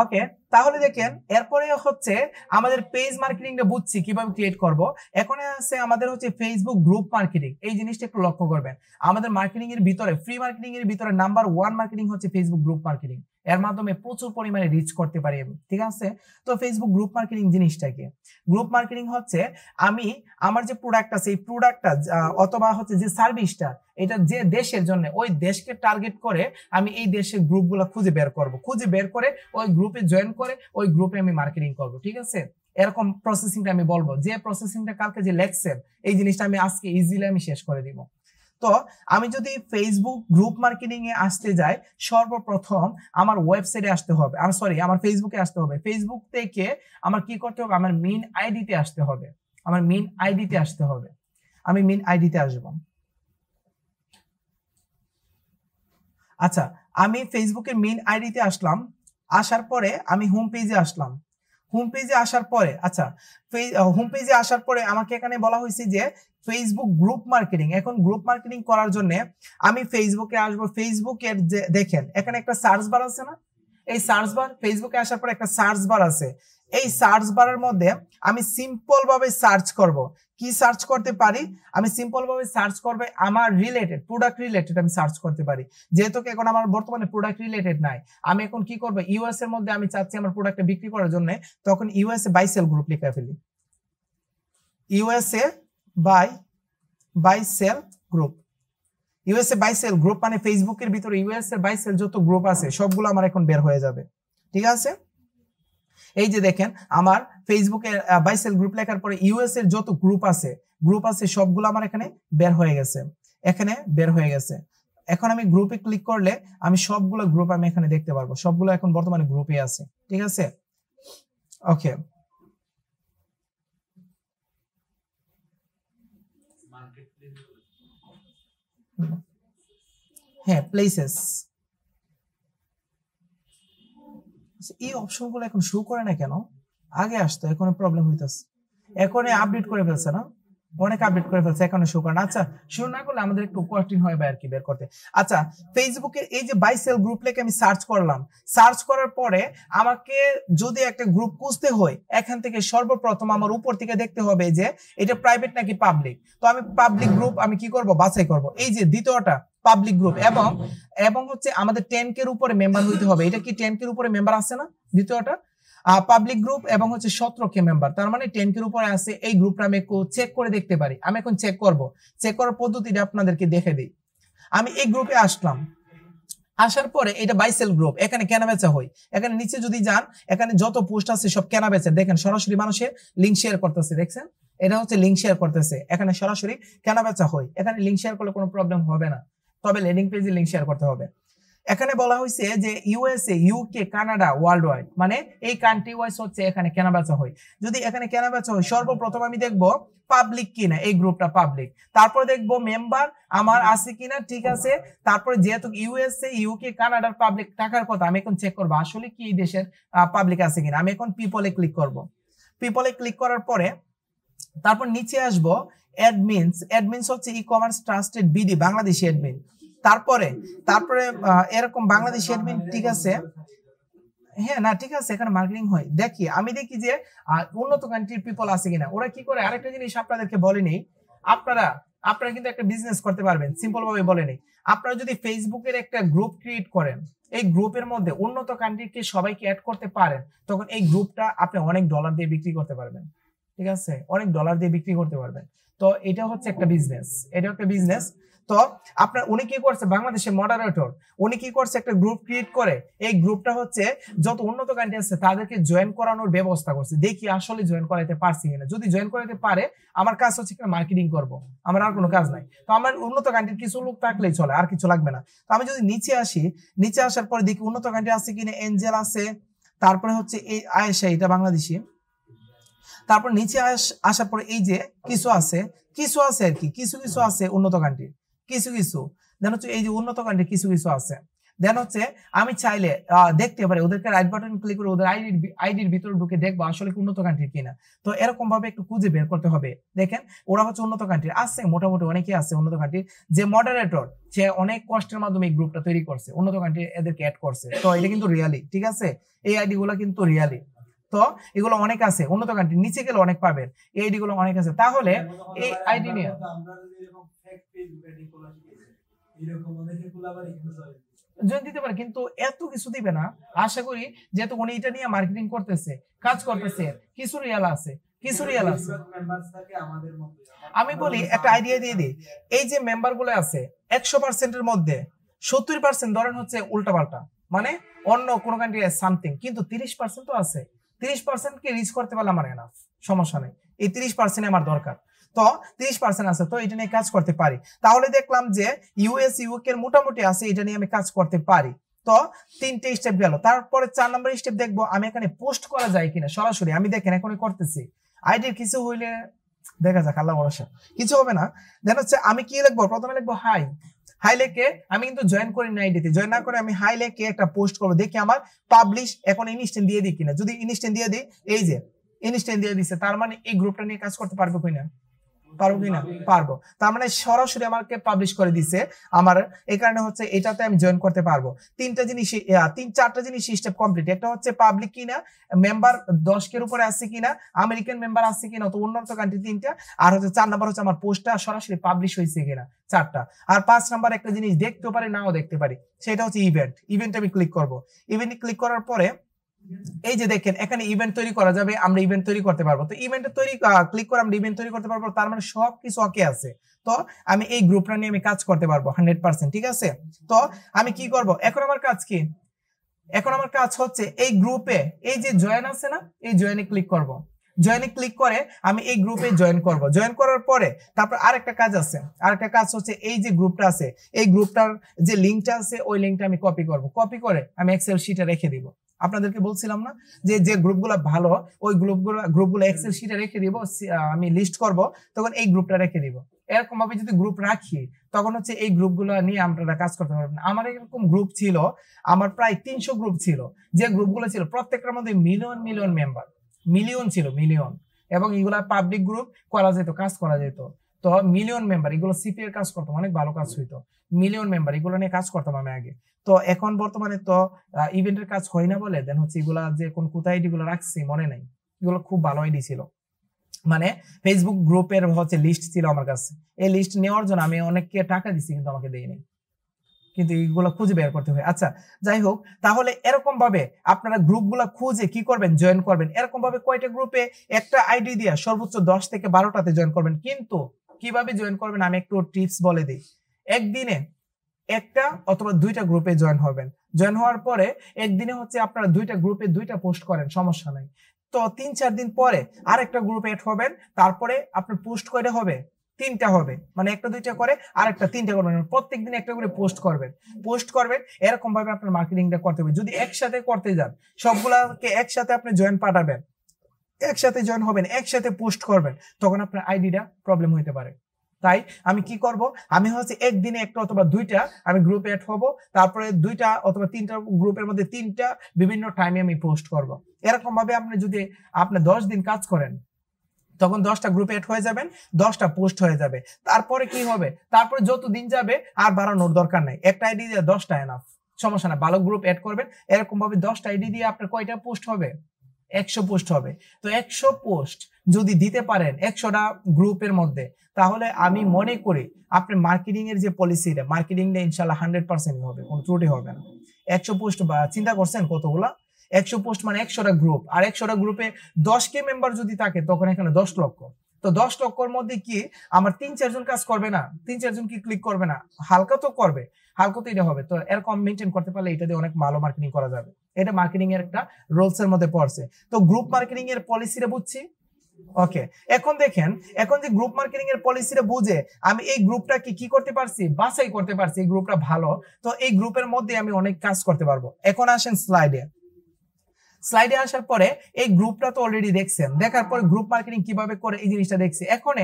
ওকে, তাহলে দেখেন এরপরে হচ্ছে আমাদের পেজ মার্কেটিংটা বুঝছি কিভাবে ক্রিয়েট করব। এখন আছে আমাদের হচ্ছে ফেসবুক গ্রুপ মার্কেটিং। এই জিনিসটা একটু লক্ষ্য করবেন, আমাদের মার্কেটিং এর ভিতরে, ফ্রি মার্কেটিং এর ভিতরে নাম্বার 1 মার্কেটিং হচ্ছে ফেসবুক গ্রুপ মার্কেটিং। এর মাধ্যমে প্রচুর পরিমাণে রিচ করতে পারি আমি, ঠিক আছে। তো ফেসবুক গ্রুপ মার্কেটিং জিনিসটা কি? গ্রুপ মার্কেটিং হচ্ছে আমি আমার যে প্রোডাক্ট আছে এই প্রোডাক্টটা অথবা হচ্ছে যে সার্ভিসটা, এটা যে দেশের জন্য, ওই দেশকে টার্গেট করে আমি এই দেশের গ্রুপগুলো খুঁজে বের করব, খুঁজে বের করে ওই গ্রুপে জয়েন করে ওই গ্রুপে আমি মার্কেটিং করব, ঠিক আছে। এরকম প্রসেসিংটা আমি বলবো, যে প্রসেসিংটা কালকে যে লেকচার, এই জিনিসটা আমি আজকে ইজিলি আমি শেষ করে দিব। তো আমি যদি ফেসবুক গ্রুপ মার্কেটিং এ আসতে যাই, সর্বপ্রথম আমার ওয়েবসাইটে আসতে হবে, আমার ফেসবুকে আসতে হবে। ফেসবুক থেকে আমার কি করতে হবে? আমার মেইন আইডিতে আসতে হবে, আমার মেইন আইডিতে আসতে হবে। আমি মেইন আইডিতে আসবো। আচ্ছা, আমি ফেসবুকের মেইন আইডিতে আসলাম, আসার পরে আমি হোম পেজে আসলাম। হোম পেজে আসার পরে আচ্ছা, হোম পেজে আসার পরে আমাকে এখানে বলা হয়েছে যে ফেসবুক গ্রুপ মার্কেটিং। এখন গ্রুপ মার্কেটিং করার জন্য আমি ফেসবুকে আসবো। ফেসবুকের যে দেখেন এখানে একটা সার্চ বার আছে না, এই সার্চ বার, ফেসবুকে আসার পরে একটা সার্চ বার আছে। এই সার্চ বারের মধ্যে আমি সিম্পল ভাবে সার্চ করব। কি সার্চ করতে পারি? আমি সিম্পল ভাবে সার্চ করবে আমার রিলেটেড, প্রোডাক্ট রিলেটেড আমি সার্চ করতে পারি। যেহেতু এখন আমার বর্তমানে প্রোডাক্ট রিলেটেড নাই, আমি এখন কি করব? ইউএস এর মধ্যে আমি চাচ্ছি আমার প্রোডাক্টটা বিক্রি করার জন্য, তখন ইউএসএ বাই সেল গ্রুপ লিখে ফেলি। USA buy sell group. USA buy sell group মানে ফেসবুকের ভিতরে ইউএসএ বাই সেল যত গ্রুপ আছে সবগুলো আমার এখন বের হয়ে যাবে, ঠিক আছে। এই যে দেখেন আমার ফেসবুকে বাই সেল গ্রুপ লেখার পরে ইউএস এর যত গ্রুপ আছে সবগুলো আমার এখানে বের হয়ে গেছে, এখানে বের হয়ে গেছে। এখন আমি গ্রুপে ক্লিক করলে আমি সবগুলো গ্রুপ আমি এখানে দেখতে পারবো, সবগুলো এখন বর্তমানে গ্রুপে আছে, ঠিক আছে। ওকে, হ্যাঁ প্লেসেস, এই অপশনগুলো এখন শো করে না কেন? আগে আসতো, এখন প্রবলেম হইতেছে। এখন আপডেট করে ফেলছে না, অনেক আপডেট করে ফেলছে, এখন শো করে না। আচ্ছা, শো না করলে আমাদের একটু কঠিন হয় আর কি বের করতে। আচ্ছা, ফেসবুকের এই যে বাই সেল গ্রুপ লেখে আমি সার্চ করলাম, সার্চ করার পরে আমাকে যদি একটা গ্রুপ খুঁজতে হয়, এখান থেকে সর্বপ্রথম আমার উপর থেকে দেখতে হবে যে এটা প্রাইভেট নাকি পাবলিক। তো আমি পাবলিক গ্রুপ আমি কি করব? বাছাই করব। এই যে দ্বিতীয়টা পাবলিক গ্রুপ, এবং হচ্ছে আমাদের 10K এর উপরে মেম্বার হইতে হবে। এটা কি 10K এর উপরে মেম্বার আছে না? দ্বিতীয়টা পাবলিক গ্রুপ এবং হচ্ছে 17K মেম্বার, তার মানে 10K এর উপরে আছে। এই গ্রুপটা আমি চেক করে দেখতে পারি। আমি এখন চেক করব, চেক করার পদ্ধতিটা আপনাদেরকে দেখে দিই। আমি এই গ্রুপে আসলাম, আসার পরে এটা বাই সেল গ্রুপ, এখানে কেনা বেচা হয়। এখানে নিচে যদি যান, এখানে যত পোস্ট আছে সব কেনা বেচা। দেখেন সরাসরি মানুষের লিঙ্ক শেয়ার করতেছে, দেখছেন এটা হচ্ছে লিঙ্ক শেয়ার করতেছে, এখানে সরাসরি কেনা বেচা হয়। এখানে লিঙ্ক শেয়ার করলে কোনো প্রবলেম হবে না, তবে ল্যান্ডিং পেজে লিঙ্ক শেয়ার করতে হবে। এখানে বলা হয়েছে যে USA, UK, Canada, world wide, মানে এই কান্ট্রি ওয়াইজ হচ্ছে এখানে কেনা বেচা হয়। যদি এখানে কেনা বেচা হয়, সর্বপ্রথম আমি দেখবো পাবলিক কিনা, এই গ্রুপটা পাবলিক। তারপরে দেখবো মেম্বার আমার আছে কিনা, ঠিক আছে। তারপরে যেহেতু ইউএসএ, ইউকে, কানাডার পাবলিক থাকার কথা, আমি এখন চেক করবো আসলে কি এই দেশের পাবলিক আছে কিনা। আমি এখন পিপলে ক্লিক করব। পিপলে ক্লিক করার পরে তারপর নিচে আসবো অ্যাডমিনস হচ্ছে e commerce trusted BD Bangladeshi admin. তারপরে এরকম বাংলাদেশি অ্যাডমিন, ঠিক আছে। হ্যাঁ না ঠিক আছে, এখানে মার্কেটিং হয়। আমি দেখি যে উন্নত কান্ট্রির পিপল আছে কিনা। ওরা কি করে, আরেকটা জিনিস আপনাদেরকে বলেনি, আপনারা কিন্তু একটা বিজনেস করতে পারবেন, সিম্পল ভাবে বলে নেই। আপনারা যদি ফেসবুকের একটা গ্রুপ ক্রিয়েট করেন, এই গ্রুপের মধ্যে উন্নত কান্ট্রিকে সবাইকে অ্যাড করতে পারেন, তখন এই গ্রুপটা আপনি অনেক ডলার দিয়ে বিক্রি করতে পারবেন, ঠিক আছে, অনেক ডলার দিয়ে বিক্রি করতে পারবেন। তো এটা হচ্ছে একটা বিজনেস, এটা একটা বিজনেস। তো আপনার উনি কি করছে, বাংলাদেশের মডারেটর, উনি কি করছে, একটা গ্রুপ ক্রিয়েট করে এই গ্রুপটা হচ্ছে যত উন্নত কান্ট্রি আছে তাদেরকে জয়েন করানোর ব্যবস্থা করছে। দেখি আসলে জয়েন করাইতে পারছি কিনা। যদি জয়েন করাইতে পারে, আমার কাজ হচ্ছে মার্কেটিং করব, আমার আর কোনো কাজ নাই। তো আমার উন্নত কান্ট্রির কিছু লোক থাকলেই চলে, আর কিছু লাগবে না। তো আমি যদি নিচে আসি, নিচে আসার পরে দেখি উন্নত কান্ট্রি আছে কিনা। এঞ্জেল আছে, তারপরে হচ্ছে এই আয়েশা, এটা বাংলাদেশি। তারপর নিচে আসার পরে এই যে কিছু আছে আর কি, কিছু আছে উন্নত কান্ট্রি, কিছু দেন হচ্ছে এই যে উন্নত কান্ট্রি কিছু আছে। দেন হচ্ছে আমি চাইলে দেখতে পারি ওদেরকে রাইট বাটন ক্লিক করে ওদের আইডির ভিতরে ঢুকে দেখবো আসলে উন্নত কান্ট্রির কিনা। তো এরকম ভাবে একটু খুঁজে বের করতে হবে। দেখেন ওরা হচ্ছে উন্নত কান্ট্রির আছে, মোটামুটি অনেকেই আছে উন্নত কান্ট্রির। যে মডারেটর সে অনেক কষ্টের মাধ্যমে এই গ্রুপটা তৈরি করছে, উন্নত কান্ট্রি এদেরকে অ্যাড করছে। তো এটা কিন্তু রিয়ালি, ঠিক আছে, এই আইডি গুলো কিন্তু রিয়ালি। তো এগুলো অনেক আছে উন্নত কান্ট্রি, নিচে গেলে অনেক পাবেন, এই আইডি গুলো অনেক আছে। তাহলে এই আইডি নিয়ে জয়েন দিতে পারে, কিন্তু এত কিছু দিবে না আশা করি, যেহেতু উনি এটা নিয়ে মার্কেটিং করতেছে, কাজ করতেছে, কিছু রিয়াল আছে, কিছু রিয়াল আছে। আমি বলি একটা আইডিয়া দিয়ে দিই, এই যে মেম্বার গুলো আছে 100% এর মধ্যে 70% ধরেন হচ্ছে উল্টাপাল্টা, মানে অন্য কোন কান্ট্রি সামথিং, কিন্তু 30% তো আছে। 30% কে রিচ করতে পারলে আমার এনাফ, সমস্যা নেই, এই 30% আমার দরকার। তো 30% আছে, তো এটা নিয়ে কাজ করতে পারি। তাহলে দেখলাম যে ইউএস ইউকে এর মোটামুটি আছে, এটা নিয়ে আমি কাজ করতে পারি। তো 3টে স্টেপ গেল। তারপরে 4 নম্বর স্টেপ দেখবো আমি এখানে পোস্ট করা যায় কিনা সরাসরি। আমি দেখেন এখনই করতেছি, আইডির কিছু হইলে দেখা যাক, আল্লাহ ভরসা, কিছু হবে না। দেন হচ্ছে আমি কি লিখবো, প্রথমে লিখবো হাই। হাই লেখে আমি কিন্তু জয়েন করি না, আইডিতে জয়েন না করে আমি হাই লেখে একটা পোস্ট করবো, দেখি আমার পাবলিশ এখন ইনস্ট্যান্ট দিয়ে দিই কিনা। যদি ইনস্ট্যান্ট দিয়ে দিই, এই যে ইনস্ট্যান্ট দিয়ে দিচ্ছে, তার মানে এই গ্রুপটা নিয়ে কাজ করতে পারবো কিনা, পারবো কিনা, পারবো। তার মানে সরাসরি আমাকে পাবলিশ করে দিছে আমার, এই কারণে হচ্ছে এটাতে আমি জয়েন করতে পারবো। 3টা জিনিস, 4টা জিনিস স্টেপ কমপ্লিট। একটা হচ্ছে পাবলিক কিনা, মেম্বার 10 উপরে আছে কিনা, আমেরিকান মেম্বার আছে কিনা, তো উন্নত কান্ট্রি 3টা। আর হচ্ছে 4 নাম্বার হচ্ছে আমার পোস্টটা সরাসরি পাবলিশ হয়েছে কিনা, 4টা। আর 5 নাম্বার একটা জিনিস দেখতেও পারি নাও দেখতে পারি, সেটা হচ্ছে ইভেন্ট আমি ক্লিক করবো। ইভেন্টে ক্লিক করার পরে এই যে দেখেন এখানে ইভেন্ট তৈরি করা যাবে, আমরা ইভেন্ট তৈরি করতে পারবো। তো ইভেন্টে তৈরি ক্লিক করে আমরা ইভেন্ট তৈরি করতে পারবো, তার মানে সবকিছু ওকে আছে। তো আমি এই গ্রুপটা নিয়ে আমি কাজ করতে পারবো 100%, ঠিক আছে। তো আমি কি করব এখন, আমার কাজ কি, এখন আমার কাজ হচ্ছে এই গ্রুপে এই যে জয়েন আছে না, এই জয়েনে ক্লিক করব। জয়েনে ক্লিক করে আমি এই গ্রুপে জয়েন করব। জয়েন করার পরে তারপর আরেকটা কাজ আছে, আরেকটা কাজ হচ্ছে এই যে গ্রুপটা আছে, এই গ্রুপটার যে লিঙ্কটা আছে ওই লিঙ্কটা আমি কপি করব। কপি করে আমি এক্সেল শিটে রেখে দিব। আপনাদেরকে বলছিলাম না যে যে গ্রুপগুলো ভালো ওই গ্রুপগুলো এক্সেল শিটে রেখে দিব, আমি লিস্ট করব, তখন এই গ্রুপটা রেখে দিব। এরকম ভাবে যদি গ্রুপ রাখি তখন হচ্ছে এই গ্রুপগুলো নিয়ে আপনারা কাজ করতে পারবেন। আমার এরকম গ্রুপ ছিল, আমার প্রায় 300 গ্রুপ ছিল। যে গ্রুপগুলো ছিল প্রত্যেকটার মধ্যে মিলিয়ন মেম্বার, মিলিয়ন ছিল, মিলিয়ন। এবং এগুলা পাবলিক গ্রুপ করা যেত, কাজ করা যেত। তো মিলিয়ন মেম্বার, এগুলো সিপি এর কাজ করতাম, অনেক ভালো কাজ হইতো। মিলিয়ন মেম্বার এগুলো নিয়ে কাজ করতাম আমি আগে। তো এখন বর্তমানে তো ইভেন্টের কাজ হয় না বলে দেন হচ্ছে এগুলা যে কোন কোথায় আইডি গুলো রাখছি মনে নাই, এগুলো খুব ভালো আইডি ছিল। মানে ফেসবুক গ্রুপের হচ্ছে লিস্ট ছিল আমার কাছে, এই লিস্ট নেওয়ার জন্য আমি অনেককে টাকা দিছি কিন্তু আমাকে দেয়নি, কিন্তু এইগুলো খুঁজে বের করতে হয়। আচ্ছা যাই হোক, তাহলে এরকম ভাবে আপনারা গ্রুপগুলো খুঁজে কি করবেন, জয়েন করবেন। এরকম ভাবে কয়টা গ্রুপে একটা আইডি দিয়ে সর্বোচ্চ 10 থেকে 12টাতে জয়েন করবেন। কিন্তু কিভাবে জয়েন করবেন আমি একটু টিপস বলে দিই। একদিনে একটা অথবা 2টা গ্রুপে জয়েন হবেন। জয়েন হওয়ার পরে একদিনে হচ্ছে আপনারা 2টা গ্রুপে 2টা পোস্ট করেন, সমস্যা নাই। তো 3-4 দিন পরে আরেকটা গ্রুপে এড হবেন, তারপরে আপনার পোস্ট কয়টা হবে, 3টা হবে। মানে একটা 2টা করে আরেকটা 3টা করবেন, প্রত্যেকদিন একটা করে পোস্ট করবেন। এরকম ভাবে আপনার মার্কেটিংটা করতে হবে। যদি একসাথে করতে যান, সবগুলাকে একসাথে আপনি জয়েন পাঠাবেন, একসাথে জয়েন হবেন, একসাথে পোস্ট করবেন, তখন আপনার আইডিটা প্রবলেম হইতে পারে। তাই আমি কি করব, আমি হচ্ছে একদিনে একটা অথবা 2টা আমি গ্রুপে অ্যাড হব, তারপরে 2টা অথবা 3টা গ্রুপের মধ্যে 3টা বিভিন্ন টাইমে আমি পোস্ট করব। এরকম ভাবে আপনি যদি আপনি 10 দিন কাজ করেন তখন 10টা গ্রুপে অ্যাড হয়ে যাবেন, 10টা পোস্ট হয়ে যাবে। তারপরে কি হবে, তারপরে যত দিন যাবে আর বাড়ানোর দরকার নাই, একটা আইডি দিয়ে 10টা এনাফ, সমস্যা না। ভালো গ্রুপ অ্যাড করবেন, এরকম ভাবে 10টা আইডি দিয়ে আপনার কয়টা পোস্ট হবে, 100 পোস্ট হবে। তো 100 পোস্ট যদি দিতে পারেন 100টা গ্রুপের মধ্যে, তাহলে আমি মনে করি আপনার মার্কেটিং এর যে পলিসিটা, মার্কেটিংটা ইনশাআল্লাহ 100% হবে, কোনো ত্রুটি হবে না। 100 পোস্ট বা চিন্তা করছেন কতগুলা, 100 পোস্ট মানে 100টা গ্রুপ, আর 100টা গ্রুপে 10K মেম্বার যদি থাকে তখন এখানে 10 লক্ষ। তো 10 লক্ষর মধ্যে কি আমার 3-4 জন কাজ করবে না, 3-4 জন কি ক্লিক করবে না, হালকা তো করবে, হালকা তো এটা হবে। তো এরকম মেনটেন করতে পারলে এটা দিয়ে অনেক ভালো মার্কেটিং করা যাবে। এটা মার্কেটিং এর একটা রুলস এর মধ্যে পড়ছে। তো গ্রুপ মার্কেটিং এর পলিসিটা বুঝছি, ওকে। এখন দেখেন, এখন যে গ্রুপ মার্কেটিং এর পলিসিটা বুঝে আমি এই গ্রুপটাকে কি করতে পারছি, বাছাই করতে পারছি, এই গ্রুপটা ভালো, তো এই গ্রুপের মধ্যে আমি অনেক কাজ করতে পারবো। এখন আসেন স্লাইডে। স্লাইডে আসার পরে এই গ্রুপটা তো অলরেডি দেখছেন, দেখার পরে গ্রুপ মার্কেটিং কিভাবে করে এই জিনিসটা দেখছি। এখন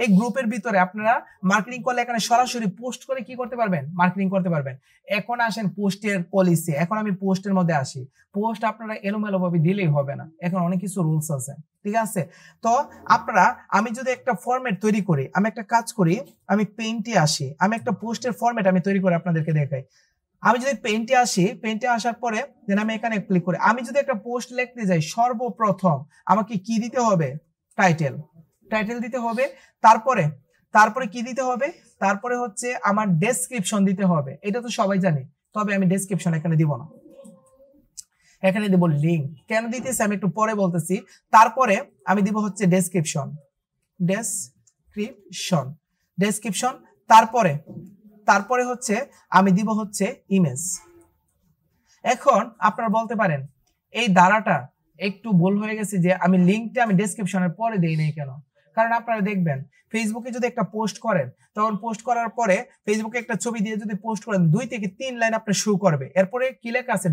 এই গ্রুপের ভিতরে আপনারা মার্কেটিং করলে এখানে সরাসরি পোস্ট করে কি করতে পারবেন, মার্কেটিং করতে পারবেন। এখন আসেন পোস্টের পলিসি। এখন আমি পোস্টের মধ্যে আসি। পোস্ট আপনারা এলোমেলো ভাবে দিলেই হবে না, এখন অনেক কিছু রুলস আছে, ঠিক আছে। তো আপনারা, আমি যদি একটা ফরম্যাট তৈরি করি, আমি একটা কাজ করি, আমি পেইন্টে আসি, আমি একটা পোস্টের ফরম্যাট আমি তৈরি করে আপনাদেরকে দেখাই। আমি যদি পেইন্টে আসি, পেইন্টে আসার পরে দেন আমি এখানে ক্লিক করি। আমি যদি একটা পোস্ট লিখতে যাই, সর্বপ্রথম আমাকে কি দিতে হবে, টাইটেল দিতে হবে। তারপরে কি দিতে হবে, তারপরে হচ্ছে আমার ডেসক্রিপশন দিতে হবে। এটা তো সবাই জানে, তবে আমি ডেসক্রিপশন এখানে দিব না, এখানে দিব লিংক। কেন দিতেছি আমি একটু পরে বলতেছি। তারপরে আমি দিব হচ্ছে ডেসক্রিপশন। তারপরে হচ্ছে আমি দিব হচ্ছে ইমেজ। এখন আপনারা বলতে পারেন এই ধারাটা একটু ভুল হয়ে গেছে যে আমি লিংকটা আমি ডেসক্রিপশনের পরে দেই নাই কেন। কারণ আপনারা দেখবেন ফেসবুকে যদি একটা পোস্ট করেন, তখন পোস্ট করার পরে ফেসবুকে একটা ছবি দিয়ে যদি পোস্ট করেন, 2 থেকে 3 লাইন আপনার শো করবে। এরপরে কি লেখা আছে,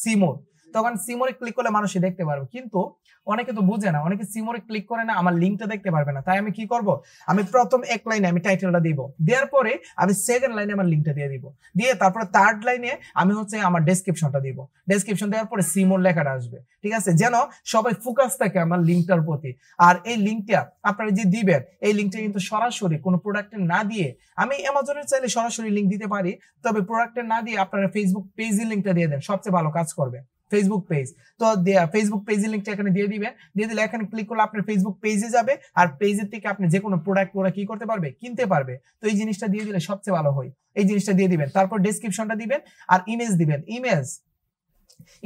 .সিমোর। তখন সিমোরে ক্লিক করলে মানুষই দেখতে পারবে। কিন্তু অনেকে তো বুঝে না, অনেকে সিমোরে ক্লিক করে না, আমার লিংকটা দেখতে পারবে না। তাই আমি কি করব, আমি প্রথম এক লাইনে আমি টাইটেলটা দিব, দেওয়ার পরে আমি সেকেন্ড লাইনে আমার লিংকটা দিয়ে দিব, দিয়ে তারপরে থার্ড লাইনে আমি হচ্ছে আমার ডেসক্রিপশনটা দিব। ডেসক্রিপশন দেওয়ার পরে সিমোর লেখাটা আসবে, ঠিক আছে, যেন সবাই ফোকাস থাকে আমার লিংকটার প্রতি। আর এই লিংকটা আপনারা যে দিবেন, এই লিংকটা কিন্তু সরাসরি কোনো প্রোডাক্টের না দিয়ে, আমি অ্যামাজনের চাইলে সরাসরি লিংক দিতে পারি, তবে প্রোডাক্টের না দিয়ে আপনারা ফেসবুক পেজের লিংকটা দিয়ে দেন, সবচেয়ে ভালো কাজ করবে। ফেসবুক পেজ, তো ফেসবুক পেজের লিংকটা এখানে দিয়ে দিবেন। দিয়ে দিলে এখানে ক্লিক করলে আপনার ফেসবুক পেজে যাবে, আর পেজের থেকে আপনি যে কোনো প্রোডাক্ট ওরা কি করতে পারবে, কিনতে পারবে। তো এই জিনিসটা দিয়ে দিলে সবচেয়ে ভালো হয়। এই জিনিসটা দিয়ে দিবেন, তারপর ডেসক্রিপশনটা দিবেন আর ইমেজ দিবেন।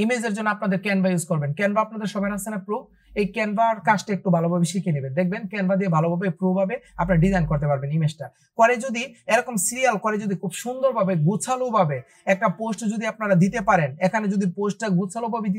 ইমেজের জন্য আপনাদের ক্যানভা ইউজ করবেন। ক্যানভা আপনাদের সবার আছে না প্রো? এই ক্যানভার কাজটা একটু ভালোভাবে শিখে নেবেন, দেখবেন ক্যানভা দিয়ে ভালোভাবে প্রো ভাবে আপনারা ডিজাইন করতে পারবেন। ইমেজটা করে যদি এরকম সিরিয়াল করে, যদি খুব সুন্দরভাবে গোছালো ভাবে একটা পোস্ট যদি আপনারা দিতে পারেন, এখানে যদি পোস্টটা গোছালো ভাবে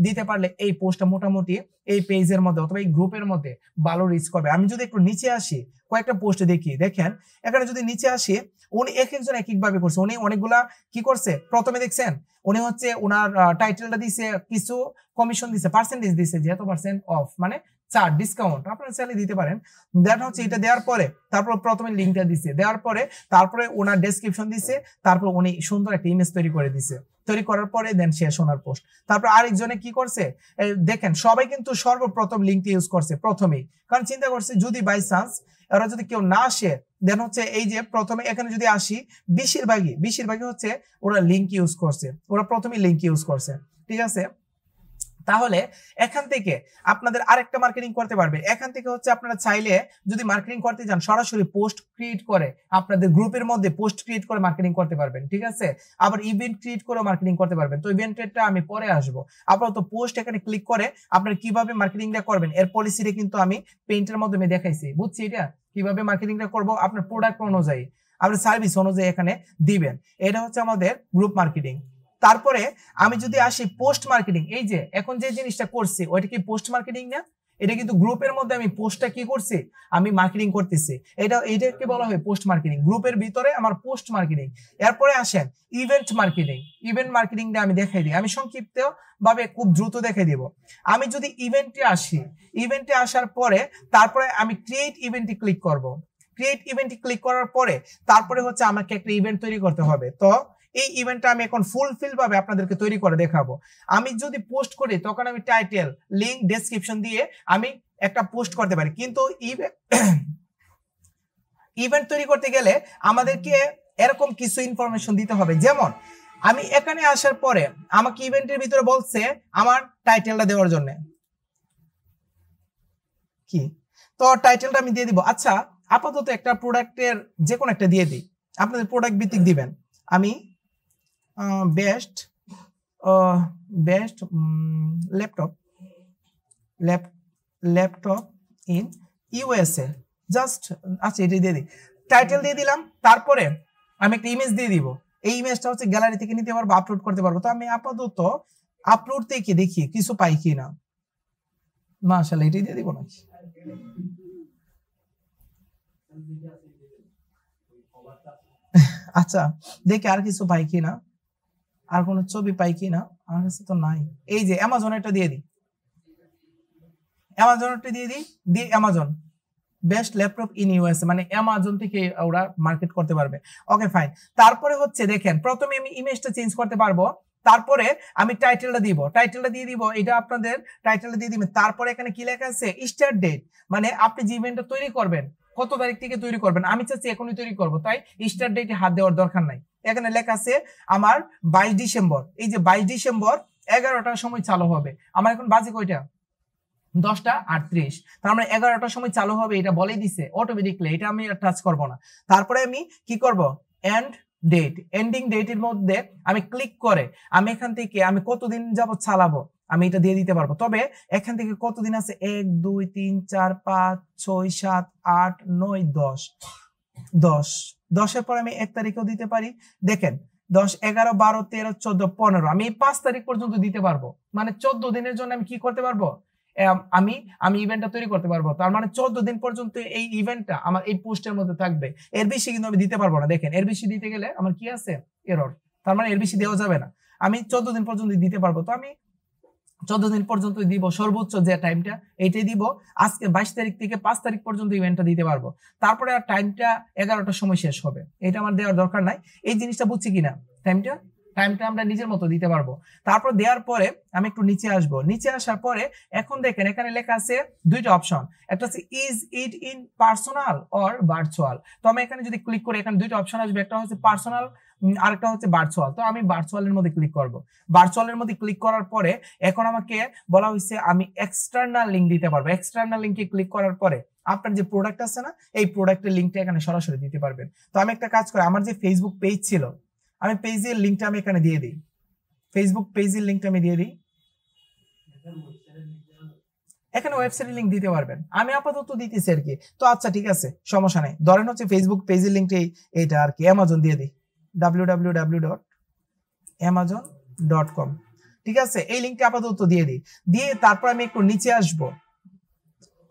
দিতে পারলে এই পোস্টটা মোটামুটি এই পেজের মধ্যে অথবা এই গ্রুপের মধ্যে ভালো রিচ করবে। আমি যদি একটু নিচে আসি, কয়েকটা পোস্ট দেখি, দেখেন এখানে যদি নিচে আসি, উনি এক একজন এক একভাবে করছে। উনি অনেকগুলা কি করছে, প্রথমে দেখছেন উনি হচ্ছে ওনার টাইটেলটা দিছে, কিছু কমিশন দিছে, পার্সেন্টেজ দিছে, যেহেতু পার্সেন্ট অফ মানে 4 ডিসকাউন্ট, আপনারা চাইলে দিতে পারেন। দেন হচ্ছে এটা দেওয়ার পরে তারপর প্রথমে লিংকটা দিছে, দেওয়ার পরে তারপরে ওনার ডেসক্রিপশন দিছে, তারপর উনি সুন্দর একটা ইমেজ তৈরি করে দিছে। তৈরি করার পরে দেন শেষ ওনার পোস্ট। তারপর আরেকজনে কি করছে, দেখেন সবাই কিন্তু সর্বপ্রথম লিংকটা ইউজ করছে প্রথমেই, কারণ চিন্তা করছে যদি বাই চান্স ওরা যদি কেউ না আসে, দেন হচ্ছে এই যে প্রথমে এখানে যদি আসি, বেশিরভাগই হচ্ছে ওরা লিংক ইউজ করছে, ওরা প্রথমে লিংক ইউজ করছে, ঠিক আছে। তাহলে এখান থেকে আপনাদের আরেকটা মার্কেটিং করতে পারবে। এখান থেকে হচ্ছে আপনারা চাইলে যদি মার্কেটিং করতে চান, সরাসরি পোস্ট ক্রিয়েট করে আপনাদের গ্রুপের মধ্যে পোস্ট ক্রিয়েট করে মার্কেটিং করতে পারবেন, ঠিক আছে। আবার ইভেন্ট ক্রিয়েট করে মার্কেটিং করতে পারবেন। তো ইভেন্টেরটা আমি পরে আসবো। আপাতত পোস্ট এখানে ক্লিক করে আপনারা কিভাবে মার্কেটিংটা করবেন এর পলিসিটা কিন্তু আমি পেইন্টের মাধ্যমে দেখাইছি, বুঝছি এটা কিভাবে মার্কেটিংটা করব আপনার প্রোডাক্ট অনুযায়ী, আপনার সার্ভিস অনুযায়ী এখানে দিবেন। এটা হচ্ছে আমাদের গ্রুপ মার্কেটিং। তারপরে আমি যদি আসি পোস্ট মার্কেটিং, এই যে এখন যে জিনিসটা করছি ওইটা কি পোস্ট মার্কেটিং না? এটা কিন্তু গ্রুপের মধ্যে আমি পোস্টটা কি করছি, আমি মার্কেটিং করতেছি, এইটাকে বলা হয় পোস্ট মার্কেটিং। গ্রুপের ভিতরে আমার পোস্ট মার্কেটিং। এরপরে আসেন ইভেন্ট মার্কেটিংটা আমি দেখাই দিই, আমি সংক্ষিপ্ত ভাবে খুব দ্রুত দেখাই দিব। আমি যদি ইভেন্টে আসার পরে তারপরে আমি ক্রিয়েট ইভেন্টে ক্লিক করব। ক্রিয়েট ইভেন্টে ক্লিক করার পরে তারপরে হচ্ছে আমাকে একটা ইভেন্ট তৈরি করতে হবে। তো এই ইভেন্টটা আমি এখন ফুলফিল ভাবে আপনাদেরকে তৈরি করে দেখাবো। আমি যদি পোস্ট করি তখন আমি টাইটেল, লিংক, ডেসক্রিপশন দিয়ে আমি একটা পোস্ট করতে পারি। কিন্তু ইভেন্ট তৈরি করতে গেলে আমাদেরকে এরকম কিছু ইনফরমেশন দিতে হবে। যেমন আমি এখানে আসার পরে আমাকে ইভেন্টের ভিতরে বলছে আমার টাইটেলটা দেওয়ার জন্য, কি তো টাইটেলটা আমি দিয়ে দিব। আচ্ছা আপাতত একটা প্রোডাক্টের যে কোনো একটা দিয়ে দিই, আপনাদের প্রোডাক্ট ভিত্তিক দিবেন। আমি best laptop in USA, just আচ্ছা এটা দিয়ে দিই, টাইটেল দিয়ে দিলাম। তারপরে আমি একটা ইমেজ দিয়ে দিব। এই ইমেজটা হচ্ছে গ্যালারি থেকে নিতে পারবো, আপলোড করতে পারবো। তো আমি আপাতত আপলোড থেকে দেখি কিছু পাই কিনা। মাশাআল্লাহ এটাই দিয়ে দিব নাকি? আচ্ছা দেখি আর কিছু পাই কিনা। আর কোনো ছবি পাই কি না, আমার কাছে তো নাই। এই যে অ্যামাজনেরটা দিয়ে দিই, অ্যামাজনেরটা দিয়ে দিই, দিয়ে Amazon best laptop in USA, মানে অ্যামাজন থেকে ওরা মার্কেট করতে পারবে। Okay fine. তারপরে হচ্ছে দেখেন, প্রথমে আমি ইমেজটা চেঞ্জ করতে পারবো, তারপরে আমি টাইটেলটা দিব, টাইটেলটা দিয়ে দিব, এটা আপনাদের টাইটেলটা দিয়ে দিবেন। তারপরে এখানে কি লেখা আছে, স্টার্ট ডেট, মানে আপনি যে ইভেন্টটা তৈরি করবেন কত তারিখ থেকে তৈরি করবেন। আমি চাচ্ছি এখনই তৈরি করব, তাই স্টার্ট ডেটে হাত দেওয়ার দরকার নাই। এখানে লেখা আছে আমার 22 ডিসেম্বর, এই যে 22 ডিসেম্বর 11টার সময় চালু হবে। আমার এখন বাজে কয়টা, 10:38, তার মানে 11টার সময় চালু হবে, এটা বলেই দিছে অটোমেটিকলি, এটা আমি টাচ করব না। তারপরে আমি কি করব, এন্ড ডেট, এন্ডিং ডেটের মধ্যে আমি ক্লিক করে আমি এখান থেকে আমি কতদিন যাবত চালাবো আমি এটা দিয়ে দিতে পারবো। তবে এখান থেকে কতদিন আছে, 1 2 3 4 5 6 7 8 9 10 10-এর পর আমি 1 তারিখও দিতে পারি। দেখেন 10 11 12 13 14 15 আমি 5 তারিখ পর্যন্ত দিতে পারবো, মানে 14 দিনের জন্য আমি কি করতে পারবো, আমি ইভেন্টটা তৈরি করতে পারবো। তার মানে 14 দিন পর্যন্ত এই ইভেন্টটা আমার এই পোস্টের মধ্যে থাকবে। এর বেশি কিন্তু আমি দিতে পারবো না। দেখেন এর বেশি দিতে গেলে আমার কি আছে, এরর, তার মানে এর বেশি দেওয়া যাবে না। আমি 14 দিন পর্যন্ত দিতে পারবো, তো আমি 14 দিন পর্যন্ত দিব, সর্বোচ্চ যে টাইমটা এইটাই দিব। আজকে 22 তারিখ থেকে 5 তারিখ পর্যন্ত ইভেন্টটা দিতে পারবো, তারপরে আর টাইমটা 11টার সময় শেষ হবে, এটা আমার দেওয়ার দরকার নাই। এই জিনিসটা বুঝছি কিনা, টাইমটা আমরা নিজের মতো দিতে পারবো। তারপর দেওয়ার পরে আমি একটু নিচে আসবো, নিচে আসার পরে এখন দেখেন এখানে লেখা আছে দুইটা অপশন, একটা হচ্ছে is it in personal or virtual. তো আমি এখানে যদি ক্লিক করি এখানে দুইটা অপশন আসবে, একটা হচ্ছে পার্সোনাল আরেকটা হচ্ছে ভার্চুয়াল। তো আমি ভার্চুয়ালের মধ্যে ক্লিক করব। ভার্চুয়ালের মধ্যে ক্লিক করার পরে এখন আমাকে বলা হয়েছে আমি এক্সটার্নাল লিঙ্ক দিতে পারবো। এক্সটার্নাল লিঙ্কে ক্লিক করার পরে আপনার যে প্রোডাক্ট আছে না, এই প্রোডাক্টের লিঙ্কটা এখানে সরাসরি দিতে পারবেন। তো আমি একটা কাজ করি, আমার যে ফেসবুক পেজ ছিল, আমি পেজের লিঙ্কটা আমি এখানে দিয়ে দিই, ফেসবুক পেজের লিঙ্কটা আমি দিয়ে দিই। এখানে ওয়েবসাইটের লিঙ্ক দিতে পারবেন, আমি আপাতত দিতেছি আর কি। তো আচ্ছা ঠিক আছে, সমস্যা নেই। ধরেন হচ্ছে ফেসবুক পেজের লিঙ্কটা এইটা আর কি, অ্যামাজন দিয়ে দিই, www.amazon.com। ঠিক আছে, এই লিঙ্কটা আপাতত দিয়ে দিই, দিয়ে তারপর আমি একটু নিচে আসব।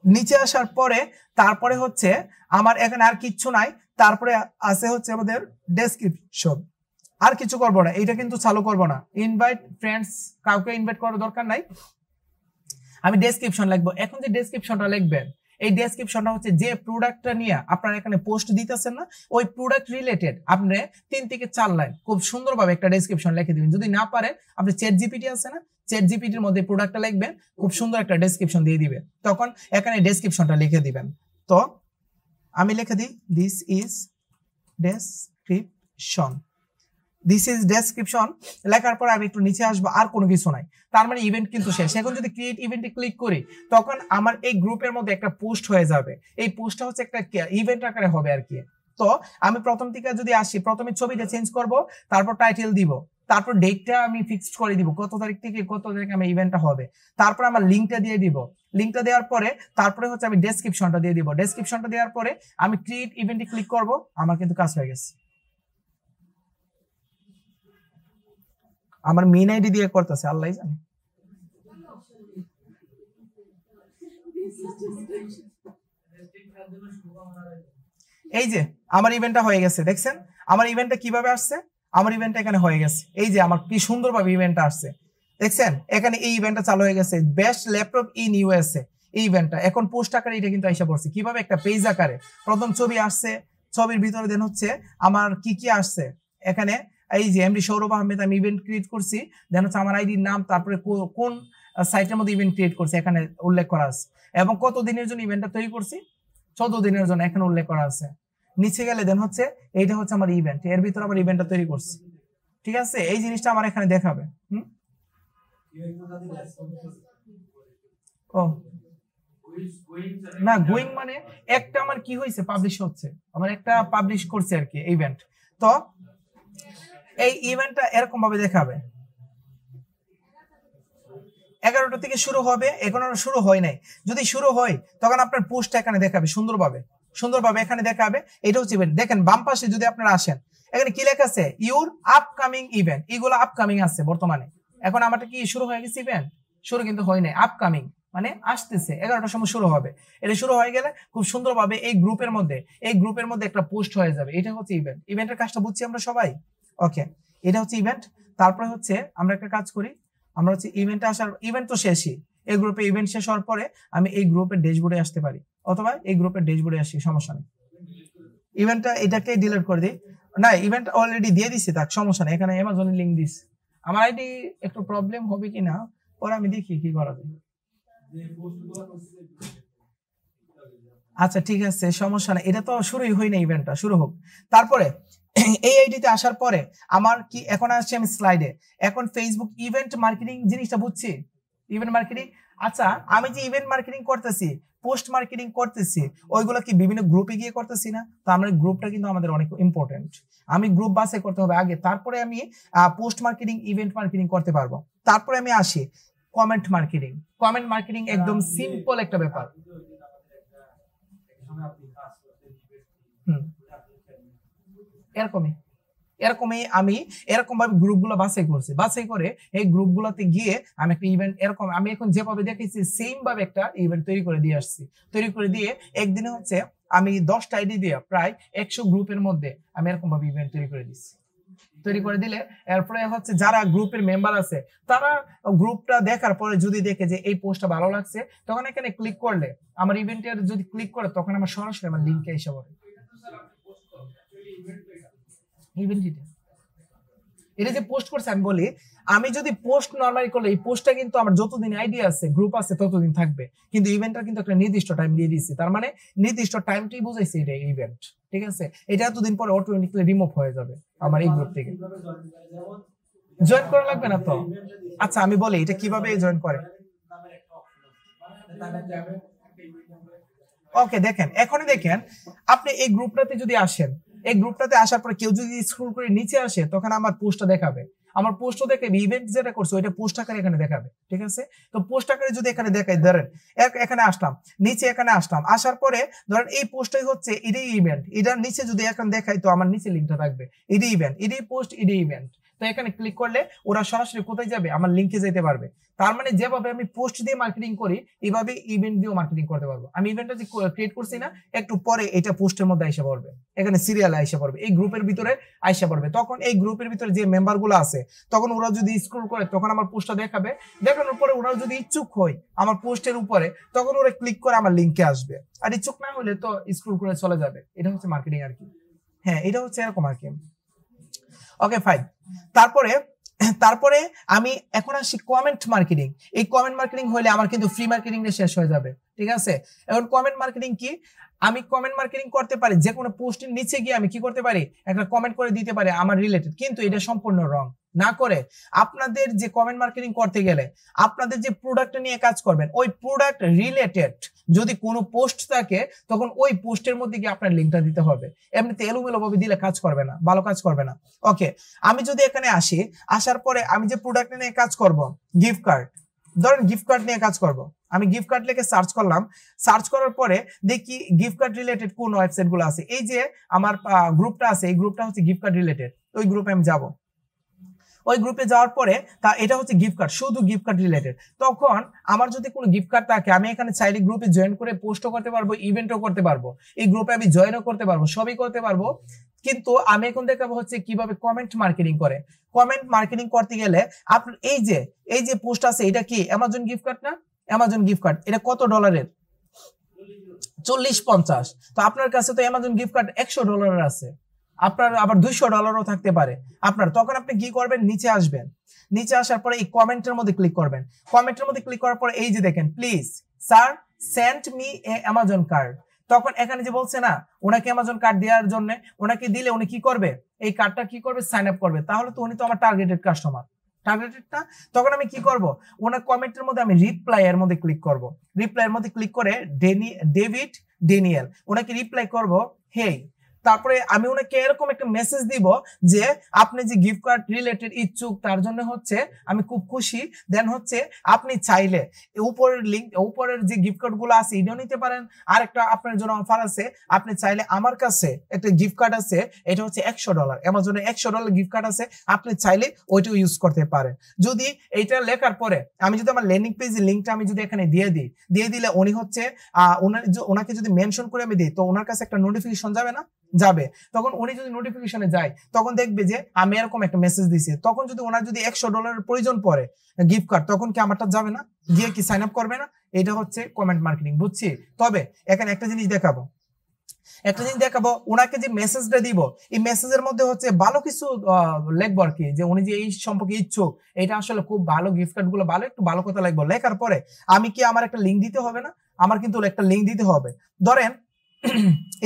নিচে আসার পরে তারপরে হচ্ছে আমার এখানে আর কিচ্ছু নাই, তারপরে আছে হচ্ছে আমাদের ডেসক্রিপশন। আর কিছু করবো না, এটা কিন্তু চালু করবো না। ইনভাইট ফ্রেন্ডস, কাউকে ইনভাইট করার দরকার নাই। আমি ডেসক্রিপশন লিখবো। এখন যে ডেসক্রিপশনটা লিখবেন, এই ডেসক্রিপশনটা হচ্ছে যে প্রোডাক্টটা নিয়ে আপনারা এখানে পোস্ট দিতেছেন না, ওই প্রোডাক্ট রিলেটেড আপনি 3 থেকে 4 লাইন খুব সুন্দরভাবে একটা ডেসক্রিপশন লিখে দিবেন। যদি না পারেন আপনি চ্যাট জিপিটি আছে না, চ্যাট জিপিটির মধ্যে প্রোডাক্টটা লিখবেন, খুব সুন্দর একটা ডেসক্রিপশন দিয়ে দিবে, তখন এখানে ডেসক্রিপশনটা লিখে দিবেন। তো আমি লিখে দিই this is description, this is description. লেখার পর আমি একটু নিচে আসবো, আর কোনো কিছু নাই, তার মানে ইভেন্ট কিন্তু শেষ। এখন যদি ক্রিয়েট ইভেন্টে ক্লিক করি তখন আমার এই গ্রুপের মধ্যে একটা পোস্ট হয়ে যাবে। এই পোস্টটা হচ্ছে একটা ইভেন্ট আকারে হবে আর কি। তো আমি প্রথম থেকে যদি আসি, প্রথমে ছবিটা চেঞ্জ করব, তারপর টাইটেল দিব, তারপর ডেটটা আমি ফিক্সড করে দিব কত তারিখ থেকে কত তারিখে আমার ইভেন্টটা হবে, তারপর আমার লিঙ্কটা দিয়ে দিব। লিঙ্কটা দেওয়ার পরে তারপরে হচ্ছে আমি ডেসক্রিপশনটা দিয়ে দিব। ডেসক্রিপশনটা দেওয়ার পরে আমি ক্রিয়েট ইভেন্টে ক্লিক করব, আমার কিন্তু কাজ হয়ে গেছে। আমার মেইন আইডি দিয়ে করতেছে, আল্লাহ জানে। এই যে আমার ইভেন্টটা হয়ে গেছে, দেখছেন আমার ইভেন্টটা কিভাবে আসছে, আমার ইভেন্টটা এখানে হয়ে গেছে। এই যে আমার কি সুন্দরভাবে ইভেন্টটা আসছে, দেখছেন এখানে এই ইভেন্টটা চালু হয়ে গেছে, বেস্ট ল্যাপটপ ইন ইউএসএ। এই ইভেন্টটা এখন পোস্ট আকারে এটা কিন্তু আইসা পড়ছে, কিভাবে একটা পেজ আকারে প্রথম ছবি আসছে, ছবির ভিতরে দেন হচ্ছে আমার কি কি আসছে এখানে। এই যে এমডি সৌরভ আহমেদ, আমি ইভেন্ট ক্রিয়েট করছি, দেন হচ্ছে আমার আইডির নাম, তারপরে কোন সাইটের মধ্যে ইভেন্ট ক্রিয়েট করছি এখানে উল্লেখ করা আছে, এবং কত দিনের জন্য ইভেন্টটা তৈরি করছি, 14 দিনের জন্য এখানে উল্লেখ করা আছে। নিচে গেলে দেন হচ্ছে এইটা হচ্ছে আমার ইভেন্ট, এর ভিতরে আমার ইভেন্টটা তৈরি করছি। ঠিক আছে, এই জিনিসটা আমার এখানে দেখাবে। ও না, গোয়িং মানে একটা আমার কি হয়েছে, পাবলিশ হচ্ছে, আমার একটা পাবলিশ করছে আর কি ইভেন্ট। তো এই ইভেন্টটা এরকম ভাবে দেখাবে, 11টা থেকে শুরু হবে, এখনো শুরু হয় নাই। যদি শুরু হয় তখন আপনার পোস্টটা এখানে দেখাবে সুন্দরভাবে এখানে দেখাবে। এটা হচ্ছে ইভেন্ট। দেখেন বাম পাশে যদি আপনারা আসেন, এখানে কি লেখা আছে, ইউর আপকামিং ইভেন্ট, এগুলো আপকামিং আছে বর্তমানে। এখন আমারটা কি শুরু হয়ে গেছে ইভেন্ট? শুরু কিন্তু হয় নাই, আপকামিং মানে আসতেছে, 11টার সময় শুরু হবে। এটা শুরু হয়ে গেলে খুব সুন্দরভাবে এই গ্রুপের মধ্যে একটা পোস্ট হয়ে যাবে। এটা হচ্ছে ইভেন্টের কাজটা বুঝছি আমরা সবাই। ওকে, এটা হচ্ছে ইভেন্ট। তারপরে হচ্ছে আমরা একটা কাজ করি, আমরা হচ্ছে ইভেন্টে আসার, ইভেন্ট তো শেষই, এই গ্রুপে ইভেন্ট শেষ হওয়ার পরে আমি এই গ্রুপের ড্যাশবোর্ডে আসতে পারি, অথবা এই গ্রুপের ড্যাশবোর্ডে আসি, সমস্যা নেই। ইভেন্টটা এটাকে ডিলিট করে দিই, না ইভেন্ট অলরেডি দিয়ে দিছি, তার সমস্যা নেই, এখানে অ্যামাজনের লিঙ্ক দিস। আমার আইডি একটু প্রবলেম হবে কিনা পরে আমি দেখি কি করা যায়। আচ্ছা ঠিক আছে, সমস্যা নেই, এটা তো শুরুই হয় না, ইভেন্টটা শুরু হোক। তারপরে এই আইডিতে আসার পরে আমার কি এখন আসছে, আমি স্লাইডে এখন ফেসবুক ইভেন্ট মার্কেটিং জিনিসটা বুঝছি, ইভেন্ট মার্কেটিং। আচ্ছা আমি যে ইভেন্ট মার্কেটিং করতেছি, পোস্ট মার্কেটিং করতেছি, ওইগুলো কি বিভিন্ন গ্রুপে গিয়ে করতেছি না? তো আমরা গ্রুপটা কিন্তু আমাদের অনেক ইম্পর্টেন্ট, আমি গ্রুপ বাছাই করতে হবে আগে, তারপরে আমি পোস্ট মার্কেটিং ইভেন্ট মার্কেটিং করতে পারবো। তারপরে আমি আসি কমেন্ট মার্কেটিং। কমেন্ট মার্কেটিং একদম সিম্পল একটা ব্যাপার। এরকমই এরকমই আমি এরকম ভাবে গ্রুপগুলো বাছাই করছি, বাছাই করে এই গ্রুপগুলোতে গিয়ে আমি একটা ইভেন্ট, এরকম আমি এখন যেভাবে দেখেছি সেম ভাবে একটা ইভেন্ট তৈরি করে দিয়ে আসছি। তৈরি করে দিয়ে একদিনে হচ্ছে আমি 10টা আইডি দিয়ে প্রায় 100 গ্রুপের মধ্যে আমি এরকম ভাবে ইভেন্ট তৈরি করে দিচ্ছি। তৈরি করে দিলে এরপরে হচ্ছে যারা গ্রুপের মেম্বার আছে তারা গ্রুপটা দেখার পরে যদি দেখে যে এই পোস্টটা ভালো লাগছে, তখন এখানে ক্লিক করলে, আমার ইভেন্টের যদি ক্লিক করে, তখন আমার সরাসরি আমার লিঙ্কে এসে পড়ে। এটা যে পোস্ট করছে, আমি বলি আমি যদি পোস্ট নরমালি করলে এই পোস্টটা কিন্তু আমার যতদিন আইডিয়া আছে গ্রুপ আছে ততদিন থাকবে, কিন্তু ইভেন্টটা কিন্তু একটা নির্দিষ্ট টাইম দিয়ে দিচ্ছি, তার মানে নির্দিষ্ট টাইমটাই বুঝাইছে এটা ইভেন্ট, ঠিক আছে? এটা এতদিন পরে অটোমেটিক্যালি রিমুভ হয়ে যাবে আমার এই গ্রুপ থেকে। জয়েন করা লাগবে না তো? আচ্ছা আমি বলি এটা কিভাবে জয়েন করে। ওকে দেখেন, এখনই দেখেন আপনি এই গ্রুপটাতে যদি আসেন, এই গ্রুপটাতে আসার পরে কেউ যদি স্ক্রল করে নিচে আসে, তখন আমার পোস্টটা দেখাবে, আমার পোস্টও দেখাবে, ইভেন্ট যেটা করছে ওইটা পোস্ট আকারে এখানে দেখাবে, ঠিক আছে? তো পোস্ট আকারে যদি এখানে দেখাই, ধরেন এখানে আসলাম, নিচে এখানে আসলাম, আসার পরে ধরেন এই পোস্টটাই হচ্ছে এটাই ইভেন্ট, এটার নিচে যদি এখন দেখাই তো আমার নিচে লিঙ্কটা থাকবে, এটাই ইভেন্ট, এটাই পোস্ট, এটাই ইভেন্ট। তো এখানে ক্লিক করলে ওরা সরাসরি কোথায় যাবে, আমার লিঙ্কে যেতে পারবে। তার মানে যেভাবে আমি পোস্ট দিয়ে মার্কেটিং করি, এইভাবে ইভেন্ট দিয়েও মার্কেটিং করতে পারবো। আমি ইভেন্টটা যে ক্রিয়েট করছি না, একটু পরে এটা পোস্টের মধ্যে আইসা পড়বে, এখানে সিরিয়ালে আইসা পড়বে, এই গ্রুপের ভিতরে আইসা পড়বে। তখন এই গ্রুপের ভিতরে যে মেম্বার গুলো আছে, তখন ওরা যদি স্ক্রল করে তখন আমার পোস্টটা দেখাবে, দেখানোর পরে ওরা যদি ইচ্ছুক হয় আমার পোস্টের উপরে, তখন ওরা ক্লিক করে আমার লিঙ্কে আসবে, আর ইচ্ছুক না হলে তো স্ক্রল করে চলে যাবে। এটা হচ্ছে মার্কেটিং আর কি। হ্যাঁ এটা হচ্ছে এরকম আর কি। Okay fine. তারপরে আমি এখন আসি কমেন্ট মার্কেটিং। এই কমেন্ট মার্কেটিং হলে আমার কিন্তু ফ্রি মার্কেটিং শেষ হয়ে যাবে, ঠিক আছে? এখন কমেন্ট মার্কেটিং কি, আমি কমেন্ট মার্কেটিং করতে পারি, যে কোনো পোস্টের নিচে গিয়ে আমি কি করতে পারি, একটা কমেন্ট করে দিতে পারি আমার রিলেটেড, কিন্তু এটা সম্পূর্ণ রং না করে আপনাদের যে কমেন্ট মার্কেটিং করতে গেলে আপনাদের যে প্রোডাক্ট নিয়ে কাজ করবেন, ওই প্রোডাক্ট রিলেটেড যদি কোনো পোস্ট থাকে, তখন ওই পোস্টের মধ্যে গিয়ে আপনার লিঙ্কটা দিতে হবে। এমনিতে এলোমেলো ভাবে দিলে কাজ করবে না, ভালো কাজ করবে না। ওকে, আমি যদি এখানে আসি, আসার পরে আমি যে প্রোডাক্ট নিয়ে কাজ করব, গিফট কার্ড, ধরেন গিফট কার্ড নিয়ে কাজ করব, আমি গিফট কার্ড লিখে সার্চ করলাম, সার্চ করার পরে দেখি গিফট কার্ড রিলেটেড কোন ওয়েবসাইট গুলো আছে। এই যে আমার গ্রুপটা আছে, এই গ্রুপটা হচ্ছে গিফট কার্ড রিলেটেড, ওই গ্রুপে আমি যাব। ওই গ্রুপে যাওয়ার পরে এটা হচ্ছে গিফট কার্ড, শুধু গিফট কার্ড রিলেটেড। তখন আমার যদি কোনো গিফট কার্ড থাকে, আমি এখানে চাইলে গ্রুপে জয়েন করে পোস্টও করতে পারবো, ইভেন্টও করতে পারবো, এই গ্রুপে আমি জয়েনও করতে পারবো, সবই করতে পারবো। কিন্তু আমি এখন দেখাবো হচ্ছে কিভাবে কমেন্ট মার্কেটিং করে। কমেন্ট মার্কেটিং করতে গেলে আপনার এই যে পোস্ট আছে, এটা কি অ্যামাজন গিফট কার্ড না? অ্যামাজন গিফট কার্ড, এটা কত ডলারের? 40-50। তো আপনার কাছে তো অ্যামাজন গিফট কার্ড $100 আছে, আপনার আবার $200 থাকতে পারে আপনার। তখন আপনি কি করবেন, নিচে আসবেন, নিচে আসার পরে এই কমেন্টের মধ্যে ক্লিক করবেন। কমেন্টের মধ্যে ক্লিক করার পরে এই যে দেখেন, please sir send me a Amazon card. তখন এখানে যে বলছে না ওনাকে অ্যামাজন কার্ড দেওয়ার জন্য, ওনাকে দিলে উনি কি করবে, এই কার্ডটা কি করবে, সাইন আপ করবে। তাহলে তো উনি তো আমার টার্গেটেড কাস্টমার, টার্গেটেড না? তখন আমি কি করব, ওনার কমেন্টের মধ্যে আমি রিপ্লাই এর মধ্যে ক্লিক করব। রিপ্লাই এর মধ্যে ক্লিক করে ডেভিড ড্যানিয়েল, ওনাকে রিপ্লাই করব, হেই। তারপরে আমি ওনাকে এরকম একটা মেসেজ দিব যে আপনি যে গিফট কার্ড রিলেটেড ইচ্ছুক, তার জন্য হচ্ছে আমি খুব খুশি। দেন হচ্ছে আপনি চাইলে উপরের লিঙ্ক, উপরের যে গিফট কার্ড গুলো আছে এটাও নিতে পারেন। আর একটা আপনার জন্য অফার আছে, আপনি চাইলে আমার কাছে একটা গিফট কার্ড আছে, এটা হচ্ছে $100, অ্যামাজনে $100 গিফট কার্ড আছে, আপনি চাইলে ওইটাও ইউজ করতে পারেন। যদি এইটা লেখার পরে আমি যদি আমার ল্যান্ডিং পেজের লিঙ্কটা আমি যদি এখানে দিয়ে দিলে উনি হচ্ছে ওনাকে যদি মেনশন করে আমি দিই, তো ওনার কাছে একটা নোটিফিকেশন যাবে না? যাবে, তখন উনি যদি নোটিফিকেশনে যায় তখন দেখবে যে আমি এরকম একটা মেসেজ দিছি, তখন যদি ওনার যদি $100 প্রয়োজন পড়ে গিফট কার্ড, তখন কি আমারটা যাবে না, গিয়ে কি সাইন আপ করবে না? এটা হচ্ছে কমেন্ট মার্কেটিং, বুঝছি। তবে এখানে একটা জিনিস দেখাবো, ওনাকে যে মেসেজটা দিব, এই মেসেজের মধ্যে হচ্ছে ভালো কিছু লিখবো আর কি, যে উনি যে এই সম্পর্কে ইচ্ছুক, এটা আসলে খুব ভালো, গিফট কার্ড গুলো ভালো, একটু ভালো কথা লিখবো। লেখার পরে আমি কি আমার একটা লিঙ্ক দিতে হবে না? আমার কিন্তু একটা লিঙ্ক দিতে হবে। ধরেন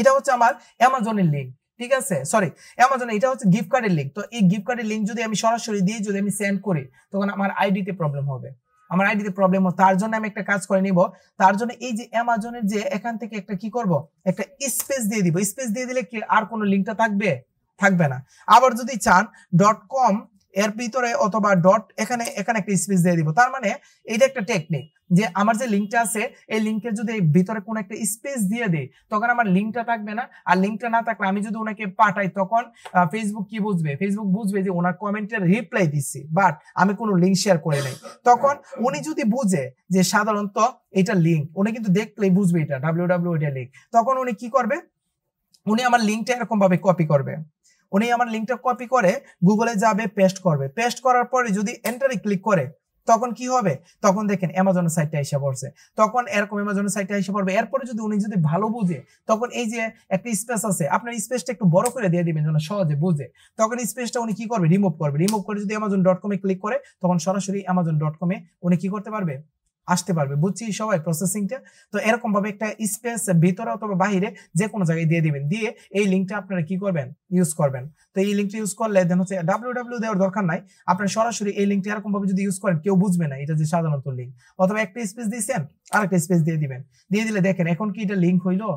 এটা হচ্ছে আমার অ্যামাজনের লিঙ্ক, ঠিক আছে, সরি অ্যামাজনে, এটা হচ্ছে গিফট কার্ডের লিঙ্ক। তো এই গিফট কার্ডের লিঙ্ক যদি আমি সরাসরি দিয়ে যদি আমি সেন্ড করি, তখন আমার আইডিতে প্রবলেম হবে, তার জন্য আমি একটা কাজ করে নিব। তার জন্য এই যে অ্যামাজনের যে এখান থেকে একটা কি করব, একটা স্পেস দিয়ে দিব। স্পেস দিয়ে দিলে কি আর কোনো লিঙ্কটা থাকবে না। আবার যদি চান .com এর ভিতরে অথবা এখানে একটা স্পেস দিয়ে দিব। তার মানে এটা একটা টেকনিক, যে আমার যে লিঙ্কটা আছে এই লিঙ্কের যদি ভিতরে কোনো একটা স্পেস দিয়ে দেই, তখন আমার লিঙ্কটা থাকবে না। আর লিঙ্কটা না থাকলে আমি যদি ওনাকে পাঠাই, তখন ফেসবুক কি বুঝবে? ফেসবুক বুঝবে যে ওনার কমেন্টের রিপ্লাই দিচ্ছি, বাট আমি কোনো লিঙ্ক শেয়ার করে নাই। তখন উনি যদি বুঝে যে সাধারণত এটা লিঙ্ক, উনি কিন্তু দেখলেই বুঝবে এটা www এটা লিঙ্ক, তখন উনি কি করবে, উনি আমার লিঙ্কটা এরকম ভাবে কপি করবে। উনি আমার লিঙ্কটা কপি করে গুগলে যাবে, পেস্ট করবে। পেস্ট করার পরে যদি এন্টারে ক্লিক করে, তখন কি হবে, তখন দেখেন অ্যামাজনের সাইটটা এসে পড়ছে। তখন এরকম অ্যামাজনের সাইটটা এসে পড়বে। এরপরে যদি উনি যদি ভালো বুঝে, তখন এই যে একটা স্পেস আছে, আপনার স্পেসটা একটু বড় করে দিয়ে দিবেন যেন সহজে বুঝে। তখন স্পেসটা উনি কি করবে, রিমুভ করে যদি amazon.com এ ক্লিক করে, তখন সরাসরি amazon.com এ উনি কি করতে পারবে, আসতে পারবে। বুঝছি সবাই প্রসেসিংটা? তো এরকম ভাবে একটা স্পেস ভিতরে অথবা বাহিরে যে কোনো জায়গায় দিয়ে দিবেন, দিয়ে এই লিঙ্কটা আপনারা কি করবেন, ইউজ করবেন। তো এই লিঙ্কটা ইউজ করলে দেন হচ্ছে www দেওয়ার দরকার নাই, আপনারা সরাসরি এই লিঙ্কটা এরকম ভাবে যদি ইউজ করেন, কেউ বুঝবে না এটা যে সাধারণত লিঙ্ক। অথবা একটা স্পেস দিয়েছেন, আরেকটা স্পেস দিয়ে দিবেন, দিয়ে দিলে দেখেন এখন কি এটা লিঙ্ক হইলো?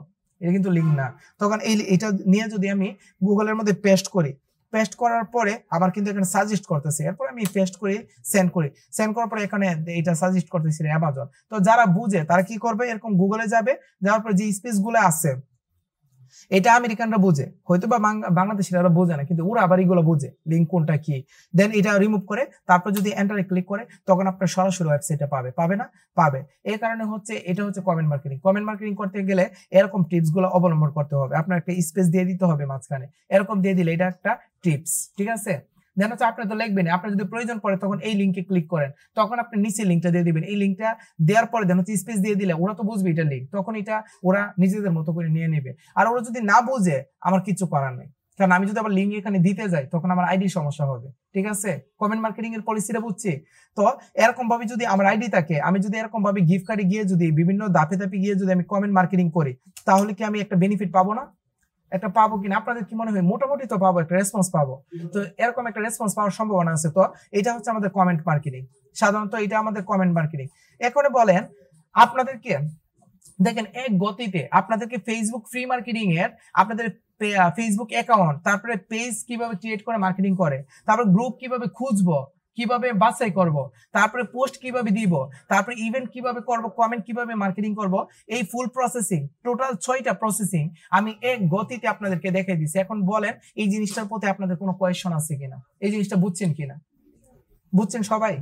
এটা কিন্তু লিঙ্ক না। তখন এটা নিয়ে যদি আমি গুগলের মধ্যে পেস্ট করি, পেস্ট করার পরে আবার কিন্তু এখানে সাজেস্ট করতেছে, এরপর আমি পেস্ট করে সেন্ড করার পরে এখানে এটা সাজেস্ট করতেছি অ্যামাজন। তো যারা বুঝে তারা কি করবে, এরকম গুগলে যাবে, যাওয়ার পরে যে স্পেস গুলো আছে, এটা আমেরিকানরা বুঝে, হয়তো বা বাংলাদেশিরা বোঝে না, কিন্তু ওরা আবার এগুলো বুঝে লিঙ্ক কোনটা কি। দেন এটা রিমুভ করে তারপর যদি এন্টারে ক্লিক করে, তখন আপনার সরাসরি ওয়েবসাইটে পাবে। এই কারণে হচ্ছে এটা হচ্ছে কমেন্ট মার্কেটিং করতে গেলে এরকম টিপস গুলো অবলম্বন করতে হবে। আপনার একটা স্পেস দিয়ে দিতে হবে মাঝখানে, এরকম দিয়ে দিলে এটা একটা টিপস, ঠিক আছে। দেন হচ্ছে আপনি তো লিখবেন, আপনার যদি প্রয়োজন পড়ে তখন এই লিঙ্কে ক্লিক করেন, তখন আপনি নিচে লিঙ্কটা দিয়ে দিবেন। এই লিঙ্কটা দেওয়ার পরে দেন হচ্ছে স্পেস দিয়ে দিলে ওরা তো বুঝবে এটা লিঙ্ক, তখন এটা ওরা নিজেদের মতো করে নিয়ে নেবে। আর ওরা যদি না বুঝে, আমার কিছু করার নেই, কারণ আমি যদি আবার লিঙ্ক এখানে দিতে যাই, তখন আমার আইডি সমস্যা হবে, ঠিক আছে। কমেন্ট মার্কেটিং এর পলিসিটা বুঝছি তো। এরকম ভাবে যদি আমার আইডি থাকে, আমি যদি এরকম ভাবে গিফট কার্ডে গিয়ে যদি বিভিন্ন ধাপে গিয়ে যদি আমি কমেন্ট মার্কেটিং করি, তাহলে কি আমি একটা বেনিফিট পাবো না? একটা পাবো কিনা আপনাদের কি মনে হয়? মোটামুটি তো পাবো, একটা রেসপন্স পাবো। তো এরকম একটা রেসপন্স পাওয়ার সম্ভাবনা আছে। তো এটা হচ্ছে আমাদের কমেন্ট মার্কেটিং, সাধারণত এটা আমাদের কমেন্ট মার্কেটিং। এখন বলেন আপনাদেরকে, দেখেন এক গতিতে আপনাদেরকে ফেসবুক ফ্রি মার্কেটিং এর আপনাদের ফেসবুক অ্যাকাউন্ট, তারপরে পেজ কিভাবে ক্রিয়েট করে মার্কেটিং করে, তারপর গ্রুপ কিভাবে খুঁজবো, কিভাবে বাছাই করব, তারপরে পোস্ট কিভাবে দিব, তারপরে ইভেন্ট কিভাবে করব, কমেন্ট কিভাবে মার্কেটিং করব, এই ফুল প্রসেসিং, টোটাল 6টা প্রসেসিং আমি এক গতিতে আপনাদেরকে দেখাই দিচ্ছি। এখন বলেন এই জিনিসটার প্রতি আপনাদের কোনো কোয়েশ্চন আছে কিনা, এই জিনিসটা বুঝছেন কিনা? বুঝছেন সবাই?